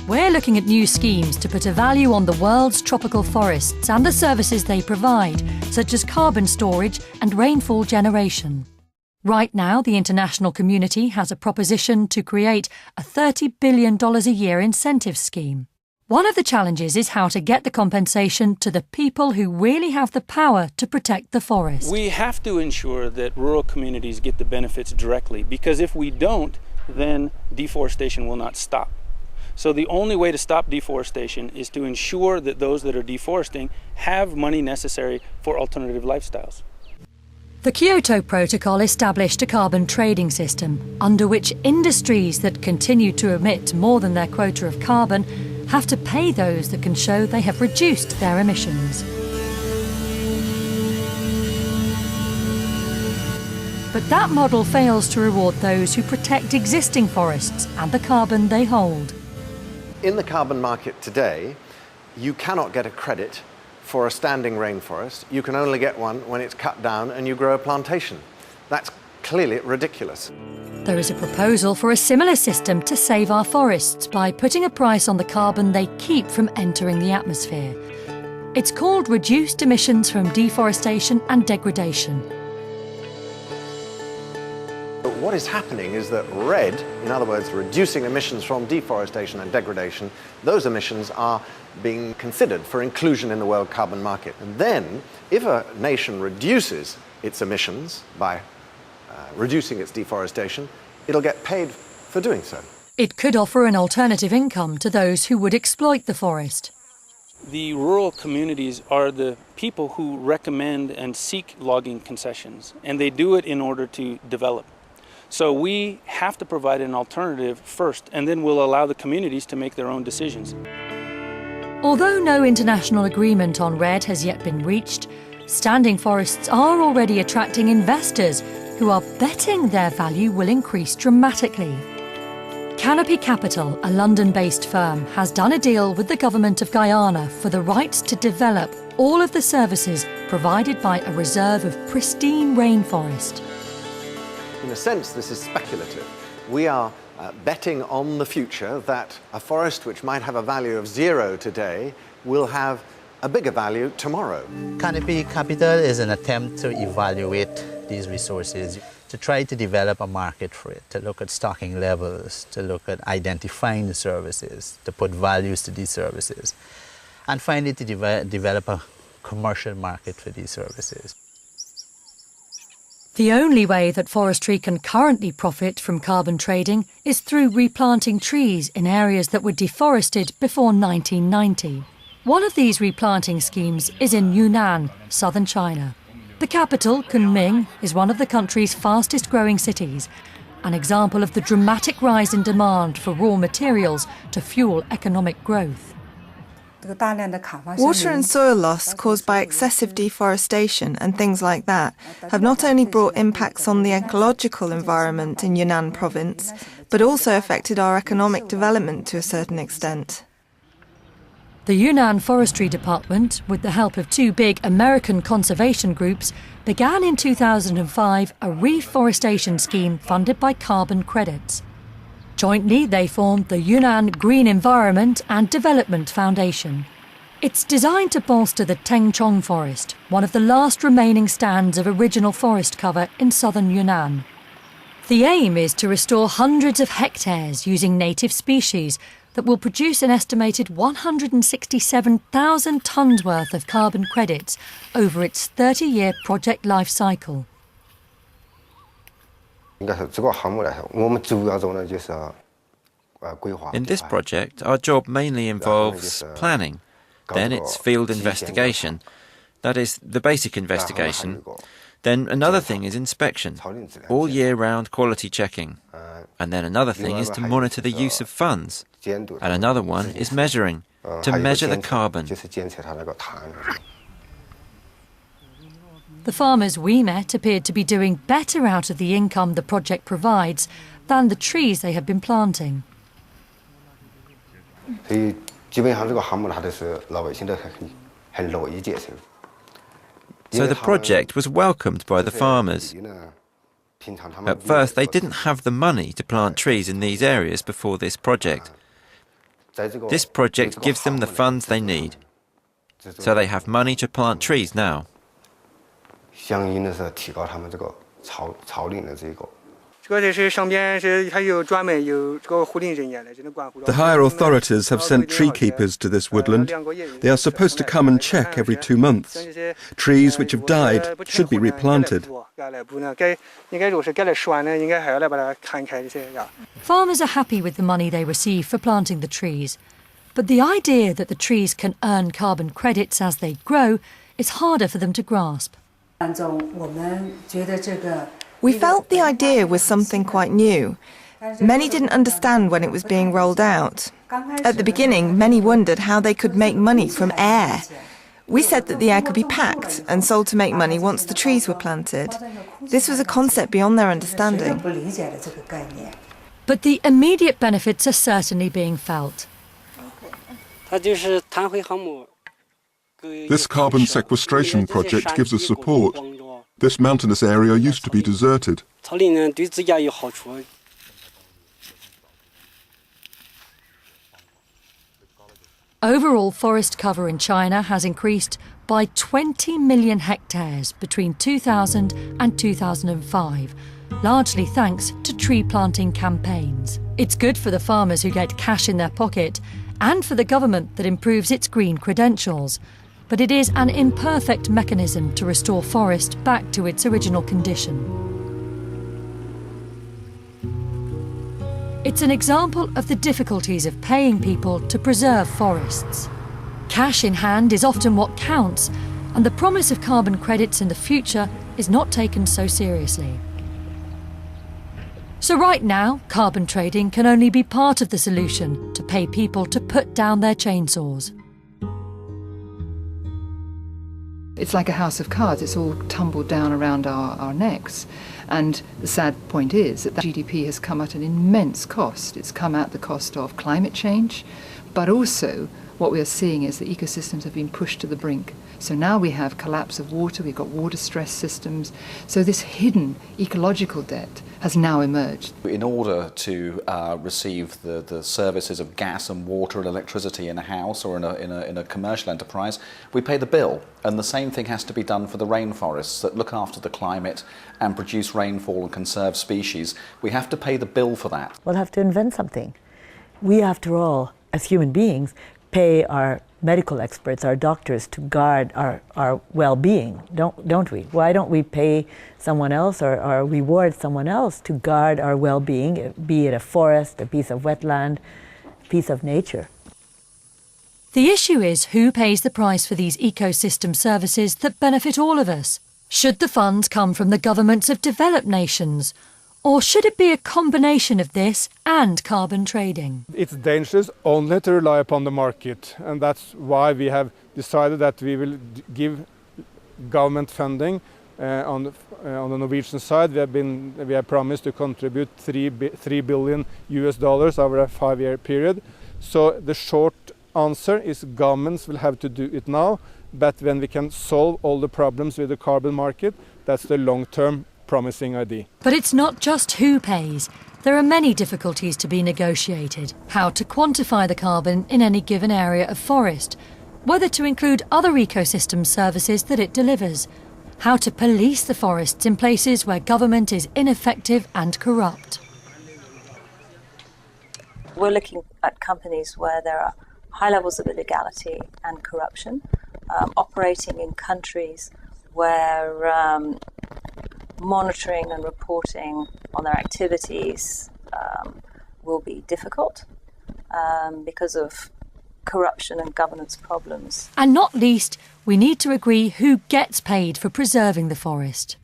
We're looking at new schemes to put a value on the world's tropical forests and the services they provide, such as carbon storage and rainfall generation. Right now, the international community has a proposition to create a $30 billion a year incentive scheme. One of the challenges is how to get the compensation to the people who really have the power to protect the forest. We have to ensure that rural communities get the benefits directly, because if we don't, then deforestation will not stop. So the only way to stop deforestation is to ensure that those that are deforesting have money necessary for alternative lifestyles. The Kyoto Protocol established a carbon trading system under which industries that continue to emit more than their quota of carbon have to pay those that can show they have reduced their emissions. But that model fails to reward those who protect existing forests and the carbon they hold. In the carbon market today, you cannot get a credit for a standing rainforest. You can only get one when it's cut down and you grow a plantation. That's clearly ridiculous. There is a proposal for a similar system to save our forests by putting a price on the carbon they keep from entering the atmosphere. It's called Reduced Emissions from Deforestation and Degradation. What is happening is that RED, in other words, reducing emissions from deforestation and degradation, those emissions are being considered for inclusion in the world carbon market. And then, if a nation reduces its emissions by reducing its deforestation, it'll get paid for doing so. It could offer an alternative income to those who would exploit the forest. The rural communities are the people who recommend and seek logging concessions, and they do it in order to develop. So we have to provide an alternative first, and then we'll allow the communities to make their own decisions. Although no international agreement on RED has yet been reached, standing forests are already attracting investors who are betting their value will increase dramatically. Canopy Capital, a London-based firm, has done a deal with the government of Guyana for the rights to develop all of the services provided by a reserve of pristine rainforest. In a sense, this is speculative. We are betting on the future that a forest which might have a value of 0 today will have a bigger value tomorrow. Canopy Capital is an attempt to evaluate these resources, to try to develop a market for it, to look at stocking levels, to look at identifying the services, to put values to these services, and finally to develop a commercial market for these services. The only way that forestry can currently profit from carbon trading is through replanting trees in areas that were deforested before 1990. One of these replanting schemes is in Yunnan, southern China. The capital, Kunming, is one of the country's fastest growing cities, an example of the dramatic rise in demand for raw materials to fuel economic growth. Water and soil loss caused by excessive deforestation and things like that have not only brought impacts on the ecological environment in Yunnan province, but also affected our economic development to a certain extent. The Yunnan Forestry Department, with the help of 2 big American conservation groups, began in 2005 a reforestation scheme funded by carbon credits. Jointly, they formed the Yunnan Green Environment and Development Foundation. It's designed to bolster the Tengchong forest, one of the last remaining stands of original forest cover in southern Yunnan. The aim is to restore hundreds of hectares using native species that will produce an estimated 167,000 tonnes worth of carbon credits over its 30-year project life cycle. In this project, our job mainly involves planning. Then it's field investigation. That is the basic investigation. Then another thing is inspection, all year-round quality checking. And then another thing is to monitor the use of funds. And another one is measuring, to measure the carbon. The farmers we met appeared to be doing better out of the income the project provides than the trees they have been planting. So the project was welcomed by the farmers. At first, they didn't have the money to plant trees in these areas before this project. This project gives them the funds they need, so they have money to plant trees now. The higher authorities have sent tree keepers to this woodland. They are supposed to come and check every 2 months. Trees which have died should be replanted. Farmers are happy with the money they receive for planting the trees, but the idea that the trees can earn carbon credits as they grow is harder for them to grasp. We felt the idea was something quite new. Many didn't understand when it was being rolled out. At the beginning, many wondered how they could make money from air. We said that the air could be packed and sold to make money once the trees were planted. This was a concept beyond their understanding. But the immediate benefits are certainly being felt. This carbon sequestration project gives us support. This mountainous area used to be deserted. Overall forest cover in China has increased by 20 million hectares between 2000 and 2005, largely thanks to tree planting campaigns. It's good for the farmers who get cash in their pocket and for the government that improves its green credentials. But it is an imperfect mechanism to restore forest back to its original condition. It's an example of the difficulties of paying people to preserve forests. Cash in hand is often what counts, and the promise of carbon credits in the future is not taken so seriously. So right now, carbon trading can only be part of the solution to pay people to put down their chainsaws. It's like a house of cards, it's all tumbled down around our necks. And the sad point is that GDP has come at an immense cost. It's come at the cost of climate change, but also what we are seeing is that ecosystems have been pushed to the brink. So now we have collapse of water, we've got water stress systems. So this hidden ecological debt has now emerged. In order to receive the services of gas and water and electricity in a house or in a commercial enterprise, we pay the bill. And the same thing has to be done for the rainforests that look after the climate and produce rainfall and conserve species. We have to pay the bill for that. We'll have to invent something. We, after all, as human beings, pay our medical experts, our doctors, to guard our well-being, don't we? Why don't we pay someone else or reward someone else to guard our well-being, be it a forest, a piece of wetland, a piece of nature? The issue is who pays the price for these ecosystem services that benefit all of us. Should the funds come from the governments of developed nations? Or should it be a combination of this and carbon trading? It's dangerous only to rely upon the market, and that's why we have decided that we will give government funding on the Norwegian side. We have promised to contribute $3 billion over a 5-year period. So the short answer is governments will have to do it now, but when we can solve all the problems with the carbon market, that's the long-term promising idea. But it's not just who pays. There are many difficulties to be negotiated. How to quantify the carbon in any given area of forest, whether to include other ecosystem services that it delivers, how to police the forests in places where government is ineffective and corrupt. We're looking at companies where there are high levels of illegality and corruption, operating in countries where monitoring and reporting on their activities will be difficult because of corruption and governance problems. And not least, we need to agree who gets paid for preserving the forest.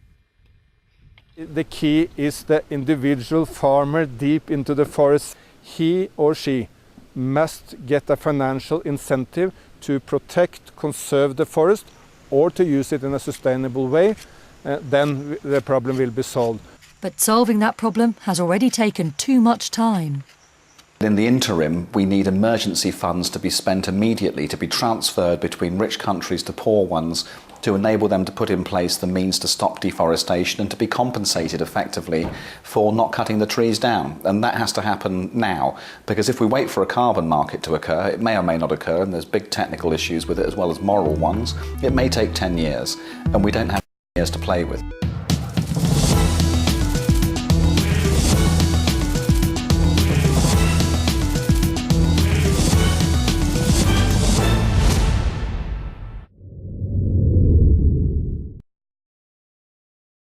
The key is the individual farmer deep into the forest. He or she must get a financial incentive to protect, conserve the forest, or to use it in a sustainable way. Then the problem will be solved. But solving that problem has already taken too much time. In the interim, we need emergency funds to be spent immediately, to be transferred between rich countries to poor ones, to enable them to put in place the means to stop deforestation and to be compensated effectively for not cutting the trees down. And that has to happen now, because if we wait for a carbon market to occur, it may or may not occur, and there's big technical issues with it as well as moral ones. It may take 10 years, and we don't have years to play with.